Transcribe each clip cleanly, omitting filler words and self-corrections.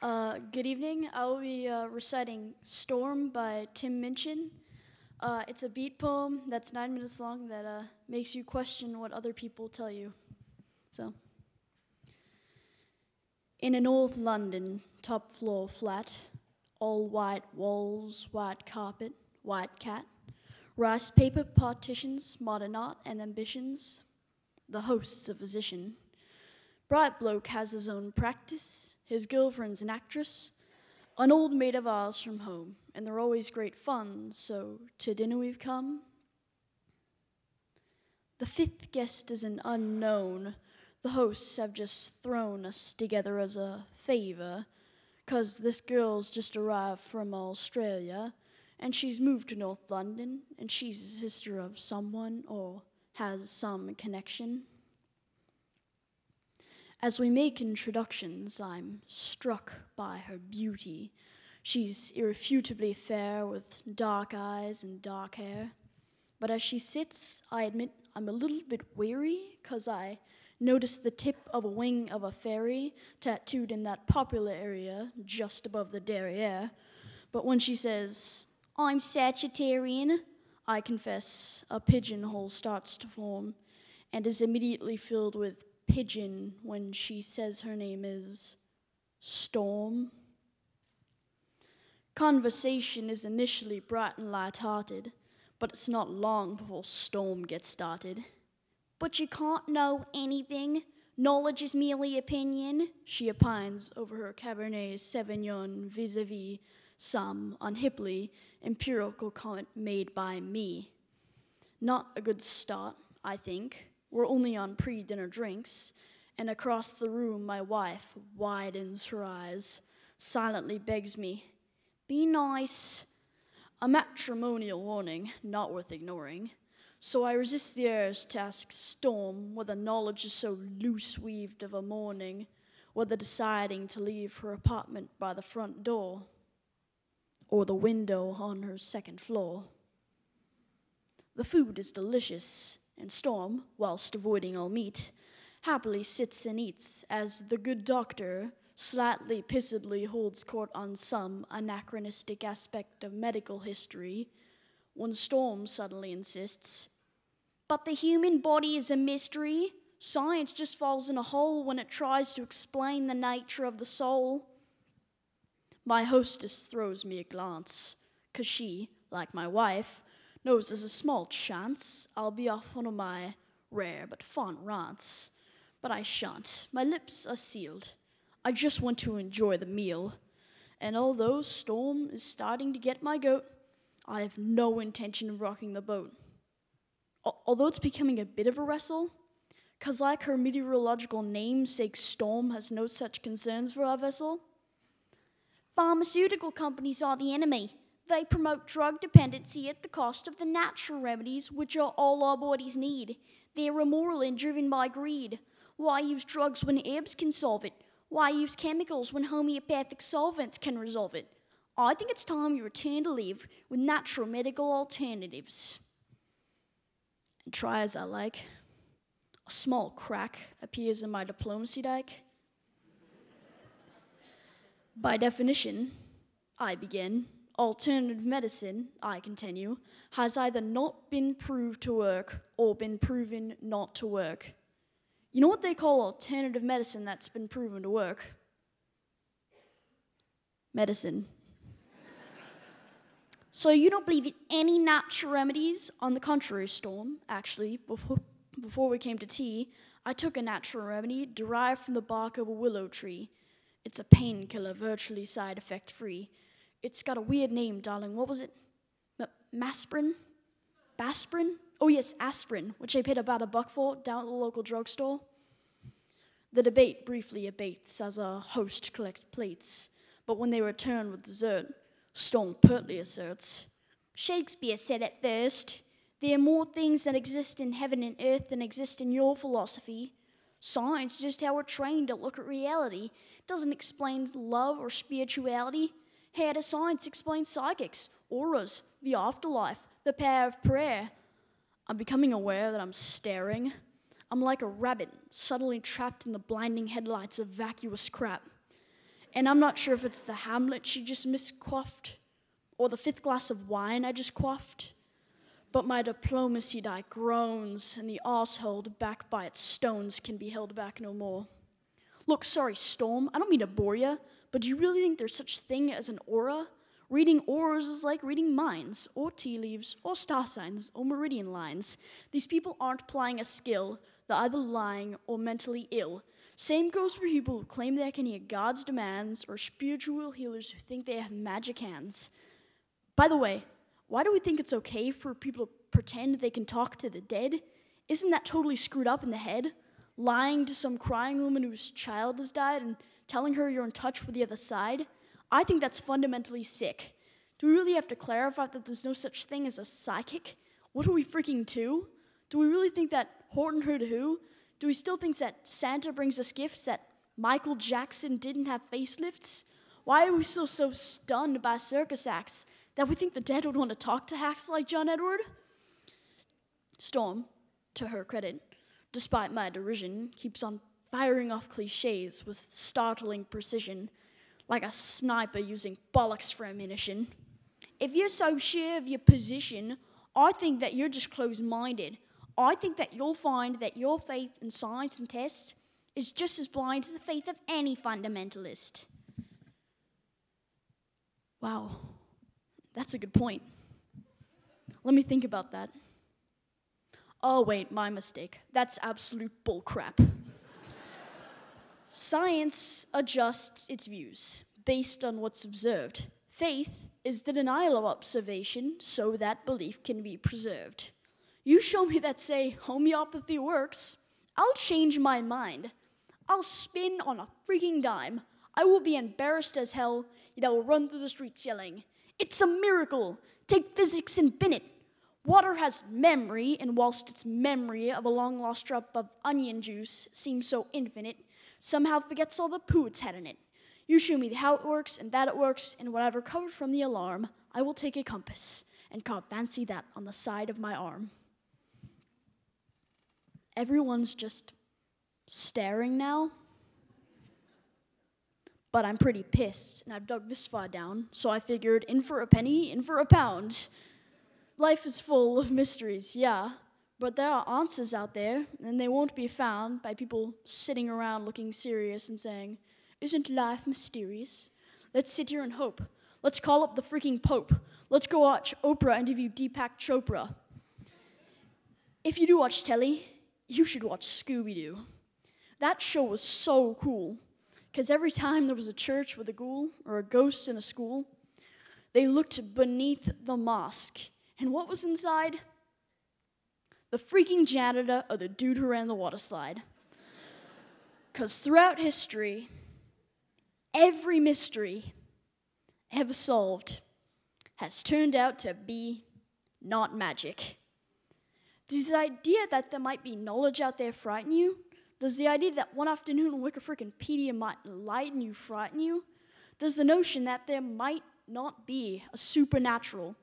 Good evening. I will be reciting Storm by Tim Minchin. It's a beat poem that's 9 minutes long that makes you question what other people tell you. So, in an old London top floor flat, all white walls, white carpet, white cat, rice paper partitions, modern art and ambitions, the host's a physician. Bright bloke has his own practice, his girlfriend's an actress, an old maid of ours from home, and they're always great fun, so to dinner we've come. The fifth guest is an unknown. The hosts have just thrown us together as a favor, 'cause this girl's just arrived from Australia, and she's moved to North London, and she's a sister of someone, or has some connection. As we make introductions, I'm struck by her beauty. She's irrefutably fair with dark eyes and dark hair. But as she sits, I admit I'm a little bit weary, 'cause I notice the tip of a wing of a fairy tattooed in that popular area just above the derriere. But when she says, "I'm Sagittarian," I confess a pigeonhole starts to form and is immediately filled with pigeon when she says her name is Storm. Conversation is initially bright and light-hearted, but it's not long before Storm gets started. "But you can't know anything. Knowledge is merely opinion," she opines over her Cabernet Sauvignon vis-a-vis some unhipply empirical comment made by me. Not a good start, I think. We're only on pre-dinner drinks, and across the room my wife widens her eyes, silently begs me, "Be nice." A matrimonial warning, not worth ignoring. So I resist the urge to ask Storm whether knowledge is so loose-weaved of a morning, whether deciding to leave her apartment by the front door, or the window on her second floor. The food is delicious, and Storm, whilst avoiding all meat, happily sits and eats as the good doctor slightly pissedly holds court on some anachronistic aspect of medical history, when Storm suddenly insists, "But the human body is a mystery. Science just falls in a hole when it tries to explain the nature of the soul." My hostess throws me a glance, 'cause she, like my wife, knows there's a small chance I'll be off one of my rare but fond rants. But I shan't. My lips are sealed. I just want to enjoy the meal. And although Storm is starting to get my goat, I have no intention of rocking the boat. Although it's becoming a bit of a wrestle, 'cause like her meteorological namesake, Storm has no such concerns for our vessel. "Pharmaceutical companies are the enemy. They promote drug dependency at the cost of the natural remedies which are all our bodies need. They're immoral and driven by greed. Why use drugs when herbs can solve it? Why use chemicals when homeopathic solvents can resolve it? I think it's time we return to live with natural medical alternatives." And try as I like, a small crack appears in my diplomacy deck. "By definition," I begin, "alternative medicine," I continue, "has either not been proved to work or been proven not to work." You know what they call alternative medicine that's been proven to work? Medicine. "So you don't believe in any natural remedies?" "On the contrary, Storm. Actually, before we came to tea, I took a natural remedy derived from the bark of a willow tree. It's a painkiller, virtually side effect free. It's got a weird name, darling. What was it? Masprin? Basprin? Oh yes, aspirin, which I paid about $1 for down at the local drugstore." The debate briefly abates as our host collects plates, but when they return with dessert, Storm pertly asserts, "Shakespeare said it first. There are more things that exist in heaven and earth than exist in your philosophy. Science is just how we're trained to look at reality. It doesn't explain love or spirituality. How does science explain psychics, auras, the afterlife, the power of prayer?" I'm becoming aware that I'm staring. I'm like a rabbit suddenly trapped in the blinding headlights of vacuous crap. And I'm not sure if it's the Hamlet she just misquaffed, or the 5th glass of wine I just quaffed. But my diplomacy die groans, and the arsehole backed by its stones can be held back no more. Look, sorry, Storm, I don't mean to bore ya, but do you really think there's such thing as an aura? Reading auras is like reading minds, or tea leaves, or star signs, or meridian lines. These people aren't applying a skill, they're either lying or mentally ill. Same goes for people who claim they can hear God's demands, or spiritual healers who think they have magic hands. By the way, why do we think it's okay for people to pretend they can talk to the dead? Isn't that totally screwed up in the head? Lying to some crying woman whose child has died and telling her you're in touch with the other side? I think that's fundamentally sick. Do we really have to clarify that there's no such thing as a psychic? What are we freaking to? Do we really think that Horton heard who? Do we still think that Santa brings us gifts, that Michael Jackson didn't have facelifts? Why are we still so stunned by circus acts that we think the dead would want to talk to hacks like John Edward? Storm, to her credit, despite my derision, keeps on firing off cliches with startling precision, like a sniper using bollocks for ammunition. If you're so sure of your position, I think that you're just closed-minded. I think that you'll find that your faith in science and tests is just as blind as the faith of any fundamentalist. Wow, that's a good point. Let me think about that. Oh wait, my mistake. That's absolute bullcrap. Science adjusts its views based on what's observed. Faith is the denial of observation so that belief can be preserved. You show me that, say, homeopathy works, I'll change my mind. I'll spin on a freaking dime. I will be embarrassed as hell, yet I will run through the streets yelling, "It's a miracle! Take physics and bin it! Water has memory, and whilst its memory of a long-lost drop of onion juice seems so infinite, somehow forgets all the poo it's had in it. You show me how it works and that it works, and what I've recovered from the alarm, I will take a compass and carve fancy that on the side of my arm." Everyone's just staring now. But I'm pretty pissed, and I've dug this far down, so I figured in for a penny, in for a pound. Life is full of mysteries, yeah, but there are answers out there, and they won't be found by people sitting around looking serious and saying, "Isn't life mysterious? Let's sit here and hope. Let's call up the freaking Pope. Let's go watch Oprah interview Deepak Chopra." If you do watch telly, you should watch Scooby-Doo. That show was so cool, because every time there was a church with a ghoul or a ghost in a school, they looked beneath the mosque, and what was inside? The freaking janitor or the dude who ran the water slide. Because throughout history, every mystery ever solved has turned out to be not magic. Does the idea that there might be knowledge out there frighten you? Does the idea that one afternoon on Wikipedia might enlighten you frighten you? Does the notion that there might not be a supernatural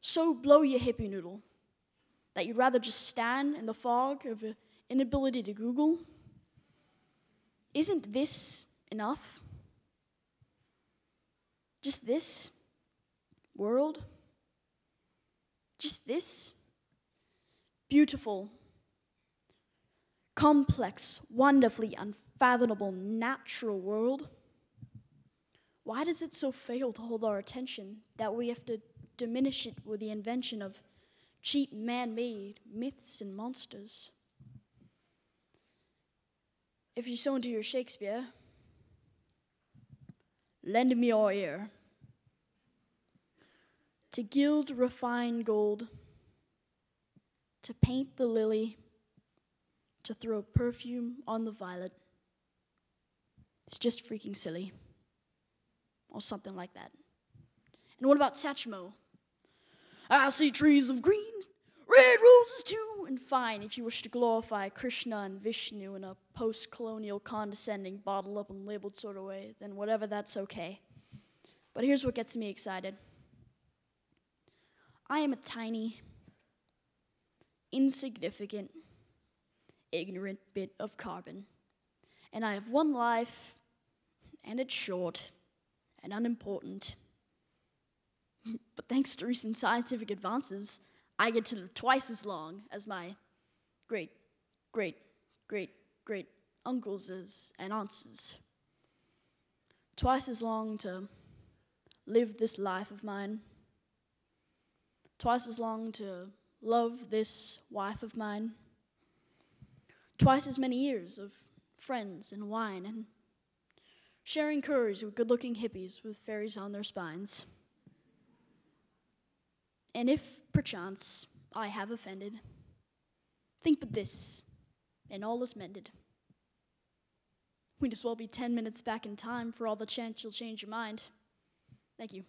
so blow your hippie noodle that you'd rather just stand in the fog of an inability to Google? Isn't this enough? Just this world? Just this beautiful, complex, wonderfully unfathomable natural world? Why does it so fail to hold our attention that we have to diminish it with the invention of cheap man-made myths and monsters? If you're so into your Shakespeare, lend me your ear. To gild refined gold, to paint the lily, to throw perfume on the violet. It's just freaking silly. Or something like that. And what about Satchmo? I see trees of green, red roses too. And fine, if you wish to glorify Krishna and Vishnu in a post-colonial, condescending, bottled up and labeled sort of way, then whatever, that's okay. But here's what gets me excited. I am a tiny, insignificant, ignorant bit of carbon. And I have one life and it's short and unimportant. But thanks to recent scientific advances, I get to live twice as long as my great, great, great, great uncles and aunts. Twice as long to live this life of mine. Twice as long to love this wife of mine. Twice as many years of friends and wine and sharing curries with good-looking hippies with fairies on their spines. And if, perchance, I have offended, think but this, and all is mended. We'd as well be 10 minutes back in time for all the chance you'll change your mind. Thank you.